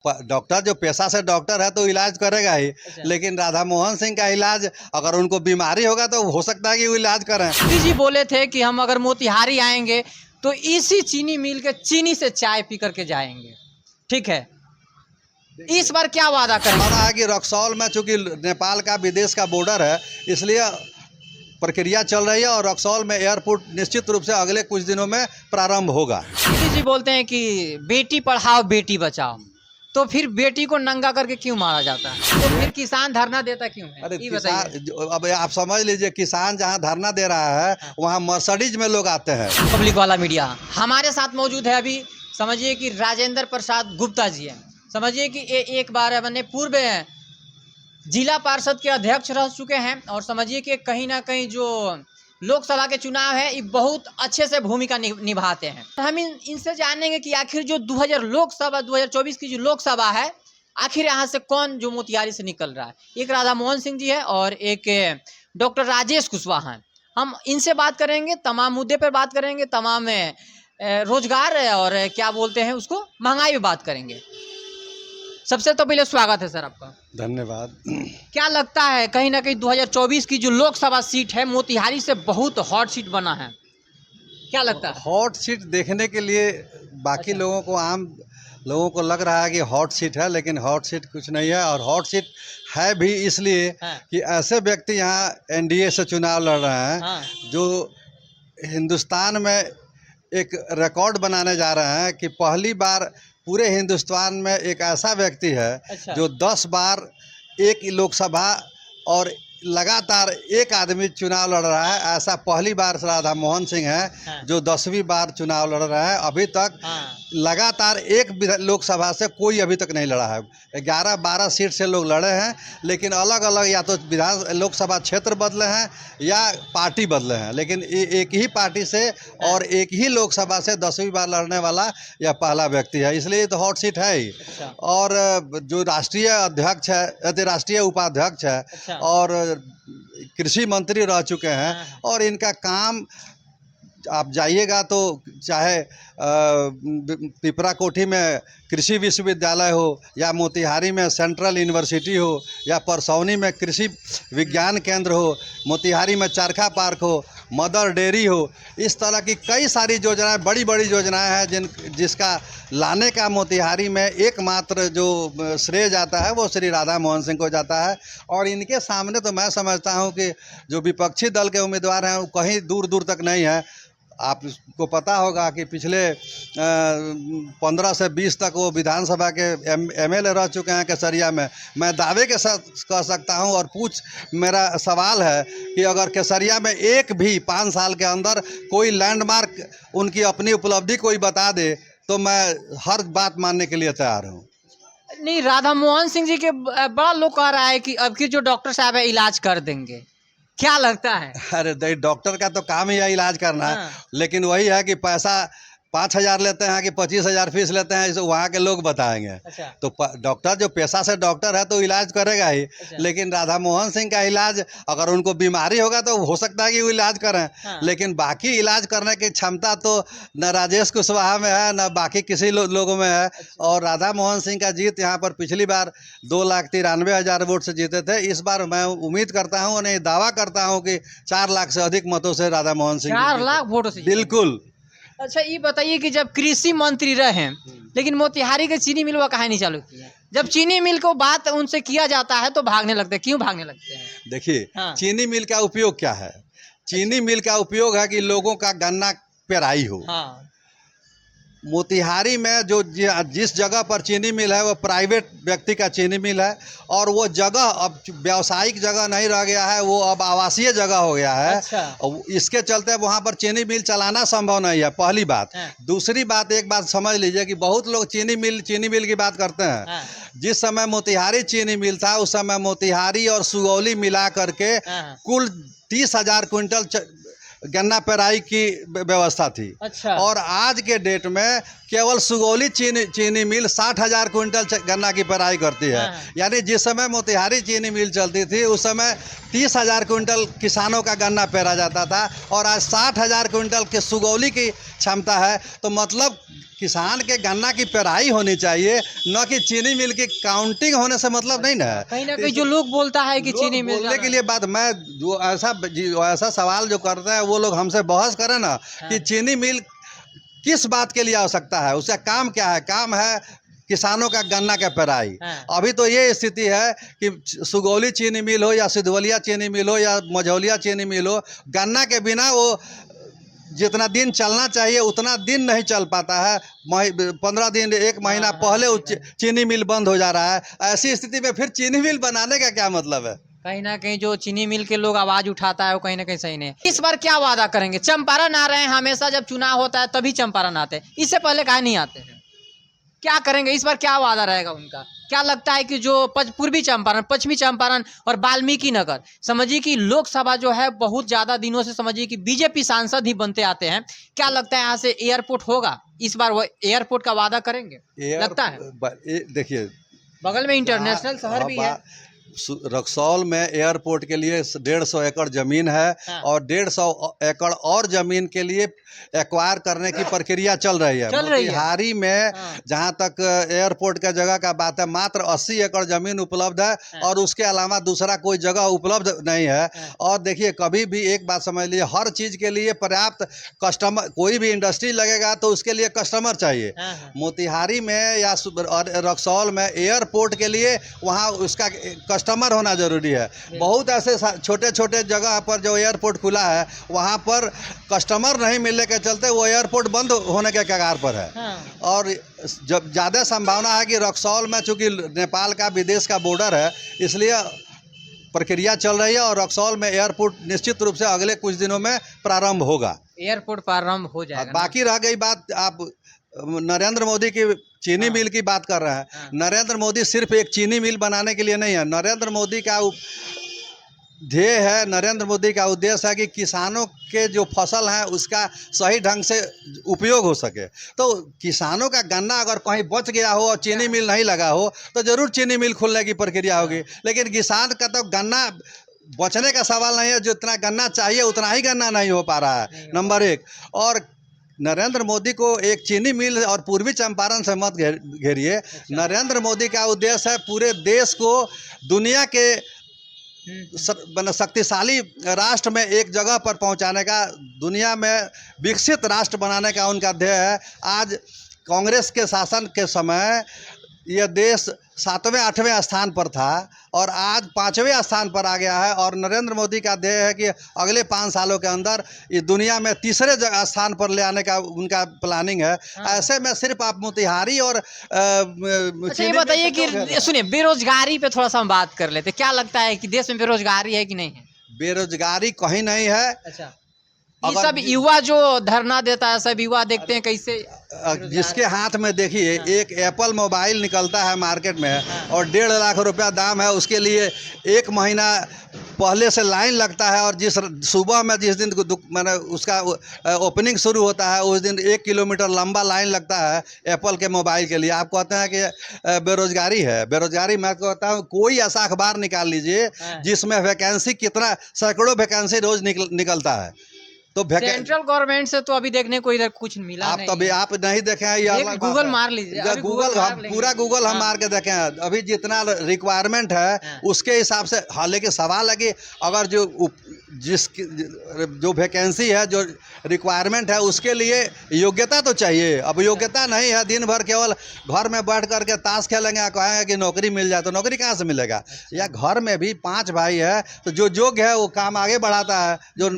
Doctor जो पेशा से डॉक्टर है तो इलाज करेगा ही। अच्छा। लेकिन राधा मोहन सिंह का इलाज, अगर उनको बीमारी होगा तो हो सकता है कि वो इलाज करें। मोदी जी बोले थे कि हम अगर मोतिहारी आएंगे तो इसी चीनी मिल के चीनी से चाय पी करके जाएंगे, ठीक है। इस बार क्या वादा करेंगे? हमारा है कि रक्सौल में चूंकि नेपाल का विदेश का बॉर्डर है, इसलिए प्रक्रिया चल रही है और रक्सौल में एयरपोर्ट निश्चित रूप से अगले कुछ दिनों में प्रारंभ होगा। मोदी जी बोलते हैं कि बेटी पढ़ाओ बेटी बचाओ, तो फिर बेटी को नंगा करके क्यों मारा जाता है? तो फिर किसान धरना देता क्यों है? अरे ये बताइए। किसान, अब आप समझ लीजिए, किसान जहाँ धरना दे रहा है वहाँ मर्सिडीज में लोग आते हैं। पब्लिक वाला मीडिया हमारे साथ मौजूद है अभी। समझिए कि राजेंद्र प्रसाद गुप्ता जी हैं। समझिए कि एक बार मैंने पूर्व जिला पार्षद के अध्यक्ष रह चुके हैं और समझिए कि कहीं ना कहीं जो लोकसभा के चुनाव है ये बहुत अच्छे से भूमिका निभाते हैं। हम इनसे जानेंगे कि आखिर जो 2024 की जो लोकसभा है, आखिर यहाँ से कौन जो मोतिहारी से निकल रहा है। एक राधा मोहन सिंह जी है और एक डॉक्टर राजेश कुशवाहा हैं। हम इनसे बात करेंगे, तमाम मुद्दे पर बात करेंगे, तमाम रोजगार और क्या बोलते हैं उसको, महंगाई पे बात करेंगे। सबसे तो पहले स्वागत है सर आपका। धन्यवाद। क्या लगता है कहीं ना कहीं 2024 की जो लोकसभा सीट है मोतिहारी से बहुत हॉट सीट बना है, क्या लगता है? हॉट सीट देखने के लिए बाकी अच्छा। लोगों को, आम लोगों को लग रहा है कि हॉट सीट है, लेकिन हॉट सीट कुछ नहीं है। और हॉट सीट है भी इसलिए हाँ। कि ऐसे व्यक्ति यहाँ एनडीए से चुनाव लड़ रहे हैं हाँ। जो हिंदुस्तान में एक रिकॉर्ड बनाने जा रहे हैं कि पहली बार पूरे हिंदुस्तान में एक ऐसा व्यक्ति है अच्छा। जो 10 बार एक लोकसभा और लगातार एक आदमी चुनाव लड़ रहा है। ऐसा पहली बार राधा मोहन सिंह है हाँ। जो 10वीं बार चुनाव लड़ रहा है। अभी तक हाँ। लगातार एक लोकसभा से कोई अभी तक नहीं लड़ा है। 11-12 सीट से लोग लड़े हैं, लेकिन अलग अलग या तो लोकसभा क्षेत्र बदले हैं या पार्टी बदले हैं, लेकिन एक ही पार्टी से और एक ही लोकसभा से 10वीं बार लड़ने वाला यह पहला व्यक्ति है, इसलिए तो हॉट सीट है ही। अच्छा। और जो राष्ट्रीय अध्यक्ष है, राष्ट्रीय उपाध्यक्ष है अच्छा। और कृषि मंत्री रह चुके हैं। हाँ। और इनका काम आप जाइएगा तो चाहे पिपरा कोठी में कृषि विश्वविद्यालय हो, या मोतिहारी में सेंट्रल यूनिवर्सिटी हो, या परसौनी में कृषि विज्ञान केंद्र हो, मोतिहारी में चरखा पार्क हो, मदर डेयरी हो, इस तरह की कई सारी योजनाएं, बड़ी बड़ी योजनाएं हैं जिसका लाने का मोतिहारी में एकमात्र जो श्रेय जाता है वो श्री राधा मोहन सिंह को जाता है। और इनके सामने तो मैं समझता हूं कि जो विपक्षी दल के उम्मीदवार हैं वो कहीं दूर दूर तक नहीं है। आपको पता होगा कि पिछले 15 से 20 तक वो विधानसभा के एमएलए रह चुके हैं केसरिया में। मैं दावे के साथ कह सकता हूं और मेरा सवाल है कि अगर केसरिया में एक भी 5 साल के अंदर कोई लैंडमार्क उनकी अपनी उपलब्धि कोई बता दे तो मैं हर बात मानने के लिए तैयार हूँ। नहीं, राधा मोहन सिंह जी के बड़ा लोग कह रहा है कि अब की जो डॉक्टर साहब है इलाज कर देंगे, क्या लगता है? अरे डॉक्टर का तो काम ही है इलाज करना। हाँ। लेकिन वही है कि पैसा 5,000 लेते हैं कि 25,000 फीस लेते हैं, इसे वहाँ के लोग बताएंगे। अच्छा। तो डॉक्टर जो पेशा से डॉक्टर है तो इलाज करेगा ही। अच्छा। लेकिन राधा मोहन सिंह का इलाज, अगर उनको बीमारी होगा तो हो सकता है कि वो इलाज करें। हाँ। लेकिन बाकी इलाज करने की क्षमता तो न राजेश कुशवाहा में है न बाकी किसी लोगों में है। अच्छा। और राधा मोहन सिंह का जीत यहाँ पर पिछली बार 2,93,000 वोट से जीते थे। इस बार मैं उम्मीद करता हूँ, उन्हें दावा करता हूँ कि 4 लाख से अधिक मतों से राधा मोहन सिंह 4 लाख वोटों से? बिल्कुल। अच्छा, ये बताइए कि जब कृषि मंत्री रहे लेकिन मोतिहारी के चीनी मिल वो कहानी चालू की है। जब चीनी मिल को बात उनसे किया जाता है तो भागने लगते हैं, क्यों भागने लगते हैं? देखिए, हाँ। चीनी मिल का उपयोग क्या है? चीनी मिल का उपयोग है कि लोगों का गन्ना पेराई हो। हाँ। मोतिहारी में जो जिस जगह पर चीनी मिल है वो प्राइवेट व्यक्ति का चीनी मिल है, और वो जगह अब व्यावसायिक जगह नहीं रह गया है, वो अब आवासीय जगह हो गया है। अच्छा। और इसके चलते वहाँ पर चीनी मिल चलाना संभव नहीं है, पहली बात। हाँ। दूसरी बात, एक बात समझ लीजिए कि बहुत लोग चीनी मिल की बात करते हैं। हाँ। जिस समय मोतिहारी चीनी मिल था उस समय मोतिहारी और सुगौली मिला करके हाँ। कुल 30,000 क्विंटल गन्ना पेराई की व्यवस्था थी। अच्छा। और आज के डेट में केवल सुगौली चीनी मिल 60,000 क्विंटल गन्ना की पेराई करती है। हाँ। यानी जिस समय मोतिहारी चीनी मिल चलती थी उस समय 30,000 क्विंटल किसानों का गन्ना पेरा जाता था, और आज 60,000 क्विंटल के सुगौली की क्षमता है। तो मतलब किसान के गन्ना की पेराई होनी चाहिए, न कि चीनी मिल की काउंटिंग होने से मतलब नहीं ना। कहीं ना कहीं जो लोग बोलता है कि लोग चीनी मिल बोलने के लिए बात, मैं जो ऐसा सवाल जो करते हैं वो लोग हमसे बहस करें ना कि चीनी मिल किस बात के लिए आवश्यकता है, उसका काम क्या है। काम है किसानों का गन्ना का पेराई। अभी तो ये स्थिति है कि सुगौली चीनी मिल हो या सिधवलिया चीनी मिल हो या मझौलिया चीनी मिल हो, गन्ना के बिना वो जितना दिन चलना चाहिए उतना दिन नहीं चल पाता है। 15 दिन 1 महीना पहले चीनी मिल बंद हो जा रहा है। ऐसी स्थिति में फिर चीनी मिल बनाने का क्या मतलब है। कहीं ना कहीं जो चीनी मिल के लोग आवाज उठाता है वो कहीं ना कहीं सही नहीं। इस बार क्या वादा करेंगे? चंपारण आ रहे हैं, हमेशा जब चुनाव होता है तभी चंपारण आते हैं, इससे पहले काहे नहीं आते हैं? क्या करेंगे इस बार? क्या वादा रहेगा उनका? क्या लगता है कि जो पूर्वी चंपारण, पश्चिमी चंपारण और वाल्मीकि नगर, समझिए कि लोकसभा जो है बहुत ज्यादा दिनों से समझिए कि बीजेपी सांसद ही बनते आते हैं, क्या लगता है यहाँ से एयरपोर्ट होगा इस बार? वो एयरपोर्ट का वादा करेंगे लगता है? देखिए, बगल में इंटरनेशनल शहर भी है। रक्सौल में एयरपोर्ट के लिए 150 एकड़ जमीन है और 150 एकड़ और जमीन के लिए एक्वायर करने की प्रक्रिया चल रही है। मोतिहारी में जहां तक एयरपोर्ट का जगह का बात है, मात्र 80 एकड़ जमीन उपलब्ध है और उसके अलावा दूसरा कोई जगह उपलब्ध नहीं है। और देखिए, कभी भी एक बात समझ लीजिए, हर चीज के लिए पर्याप्त कस्टमर, कोई भी इंडस्ट्री लगेगा तो उसके लिए कस्टमर चाहिए। मोतिहारी में या रक्सौल में एयरपोर्ट के लिए वहाँ उसका कस्टमर होना जरूरी है। बहुत ऐसे छोटे छोटे जगह पर जो एयरपोर्ट खुला है वहाँ पर कस्टमर नहीं मिलने के चलते वो एयरपोर्ट बंद होने के कगार पर है। और जब ज़्यादा संभावना है कि रक्सौल में, चूँकि नेपाल का विदेश का बॉर्डर है, इसलिए प्रक्रिया चल रही है और रक्सौल में एयरपोर्ट निश्चित रूप से अगले कुछ दिनों में प्रारंभ होगा। एयरपोर्ट प्रारंभ हो जाएगा। बाकी रह गई बात, आप नरेंद्र मोदी की चीनी मिल की बात कर रहे हैं। नरेंद्र मोदी सिर्फ एक चीनी मिल बनाने के लिए नहीं है। नरेंद्र मोदी का ध्येय है, नरेंद्र मोदी का उद्देश्य है कि किसानों के जो फसल हैं उसका सही ढंग से उपयोग हो सके। तो किसानों का गन्ना अगर कहीं बच गया हो और चीनी मिल नहीं लगा हो तो ज़रूर चीनी मिल खुलने की प्रक्रिया होगी। लेकिन किसान का तो गन्ना बचने का सवाल नहीं है, जितना गन्ना चाहिए उतना ही गन्ना नहीं हो पा रहा है, नंबर 1। और नरेंद्र मोदी को एक चीनी मिल और पूर्वी चंपारण से मत घेरिए। नरेंद्र मोदी का उद्देश्य है पूरे देश को दुनिया के शक्तिशाली राष्ट्र में एक जगह पर पहुंचाने का, दुनिया में विकसित राष्ट्र बनाने का उनका ध्येय है। आज कांग्रेस के शासन के समय यह देश 7वें 8वें स्थान पर था और आज 5वें स्थान पर आ गया है। और नरेंद्र मोदी का ध्येय है कि अगले 5 सालों के अंदर इस दुनिया में तीसरे स्थान पर ले आने का उनका प्लानिंग है। ऐसे में सिर्फ आप मोतिहारी और अच्छा ये बताइए कि सुनिए, बेरोजगारी पे थोड़ा सा हम बात कर लेते। क्या लगता है कि देश में बेरोजगारी है कि नहीं है? बेरोजगारी कहीं नहीं है। अच्छा, ये सब युवा जो धरना देता है, सब युवा देखते हैं कैसे, जिसके हाथ में देखिए एक एप्पल मोबाइल निकलता है मार्केट में और 1.5 लाख रुपया दाम है, उसके लिए 1 महीना पहले से लाइन लगता है। और जिस सुबह में जिस दिन मैंने उसका ओपनिंग शुरू होता है उस दिन 1 किलोमीटर लंबा लाइन लगता है एप्पल के मोबाइल के लिए। आप कहते हैं कि बेरोजगारी है। बेरोजगारी मैं कहता हूँ, कोई ऐसा अखबार निकाल लीजिए जिसमें वैकेंसी, कितना सैकड़ों वैकेंसी रोज निकलता है। तो सेंट्रल गवर्नमेंट से तो अभी देखने को इधर कुछ मिला आप नहीं। तभी आप नहीं देखे हैं, ये गूगल मार लीजिए, पूरा गूगल हम मार के देखे हैं। अभी जितना रिक्वायरमेंट है उसके हिसाब से। हाँ, लेकिन सवाल है कि अगर जो वैकेंसी है, जो रिक्वायरमेंट है, उसके लिए योग्यता तो चाहिए। अब योग्यता नहीं है, दिन भर केवल घर में बैठ करके ताश खेलेंगे, कहेंगे कि नौकरी मिल जाए, तो नौकरी कहाँ से मिलेगा? या घर में भी 5 भाई है तो जो योग्य है वो काम आगे बढ़ाता है, जो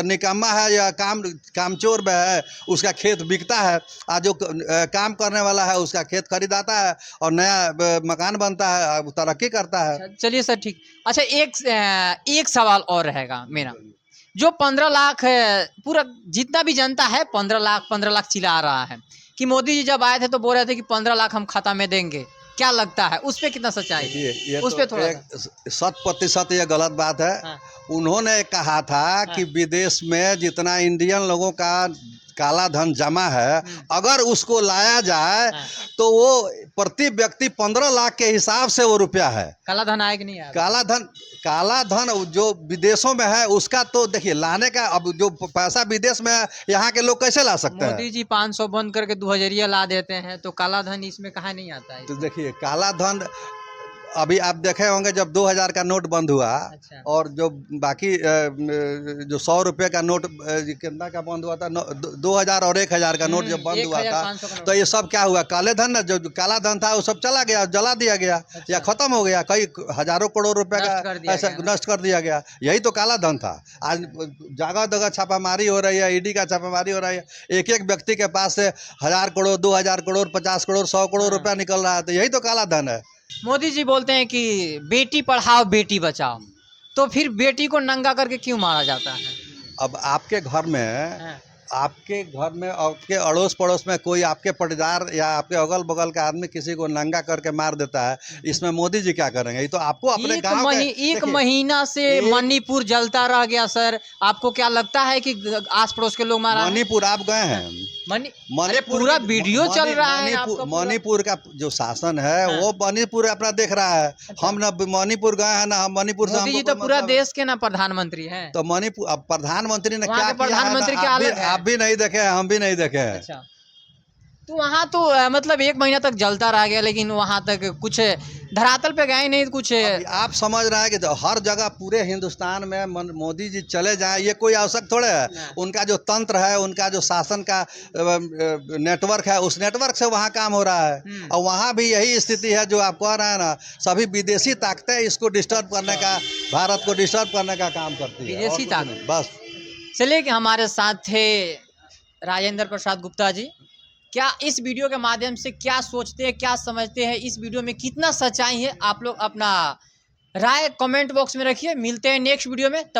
निकम्मा है या कामचोर है उसका खेत बिकता है, आज जो काम करने वाला है उसका खेत खरीदाता है और नया मकान बनता है, तरक्की करता है। चलिए सर, ठीक। अच्छा, एक सवाल और रहेगा मेरा। जो 15 लाख पूरा जितना भी जनता है 15 लाख चिल्ला रहा है कि मोदी जी जब आए थे तो बोल रहे थे कि 15 लाख हम खाता में देंगे। क्या लगता है उस पे कितना सच्चाई है? उस पे थोड़ा 100% ये गलत बात है। उन्होंने कहा था कि विदेश में जितना इंडियन लोगों का काला धन जमा है, अगर उसको लाया जाए हाँ। तो वो प्रति व्यक्ति 15 लाख के हिसाब से वो रुपया है। काला धन आए कि नहीं आए? काला धन जो विदेशों में है उसका तो देखिए लाने का, अब जो पैसा विदेश में है यहाँ के लोग कैसे ला सकते हैं? मोदी जी 500 बंद करके 2000 ला देते हैं, तो काला धन इसमें कहाँ नहीं आता है? तो देखिए काला धन अभी आप देखे होंगे जब 2000 का नोट बंद हुआ, अच्छा। और जो बाकी जो 100 रुपये का नोट कितना का बंद हुआ था, 2000 और 1000 का नोट जब बंद हुआ था, 1500 का नोट। तो ये सब क्या हुआ, काले धन ना, जो काला धन था वो सब चला गया, जला दिया गया या खत्म हो गया, कई हजारों करोड़ रुपए नष्ट कर का दिया ऐसा गया। नष्ट कर दिया गया। यही तो काला धन था। आज जगह जगह छापामारी हो रही है, ईडी का छापामारी हो रही है, एक एक व्यक्ति के पास से 1000 करोड़ 2000 करोड़ 50 करोड़ 100 करोड़ रुपया निकल रहा है, तो यही तो काला धन है। मोदी जी बोलते हैं कि बेटी पढ़ाओ बेटी बचाओ, तो फिर बेटी को नंगा करके क्यों मारा जाता है? अब आपके घर में, आपके अड़ोस पड़ोस में कोई आपके पटीदार या आपके अगल बगल का आदमी किसी को नंगा करके मार देता है, इसमें मोदी जी क्या करेंगे? ये तो आपको अपने गांव के एक महीना से मणिपुर जलता रह गया सर, आपको क्या लगता है कि आस पड़ोस के लोग मारा? मणिपुर आप गए हैं? अरे पूरा वीडियो चल रहा है आपका पूरा। मणिपुर का जो शासन है वो मणिपुर अपना देख रहा है। हम ना मणिपुर गए हैं ना, हम मणिपुर से, मोदी जी तो पूरा देश के ना प्रधानमंत्री हैं। तो मणिपुर, अब प्रधानमंत्री ने वहाँ क्या के किया है प्रधानमंत्री ना, क्या अलग है? आप भी नहीं देखे हैं, हम भी नहीं देखे हैं। अच्छा, तो वहाँ तो मतलब एक महीना तक जलता रह गया, लेकिन वहाँ तक कुछ धरातल पे गए नहीं कुछ। आप समझ रहे हैं कि हर जगह पूरे हिंदुस्तान में मोदी जी चले जाएं, ये कोई आवश्यक थोड़े है। उनका जो तंत्र है, उनका जो शासन का नेटवर्क है, उस नेटवर्क से वहाँ काम हो रहा है। और वहाँ भी यही स्थिति है जो आप कह रहे हैं ना, सभी विदेशी ताकतें इसको डिस्टर्ब करने का, भारत को डिस्टर्ब करने का काम करती है। विदेशी ताकत बस। चलिए कि हमारे साथ थे राजेंद्र प्रसाद गुप्ता जी। क्या इस वीडियो के माध्यम से क्या सोचते हैं, क्या समझते हैं, इस वीडियो में कितना सच्चाई है, आप लोग अपना राय कमेंट बॉक्स में रखिए। मिलते हैं नेक्स्ट वीडियो में। तब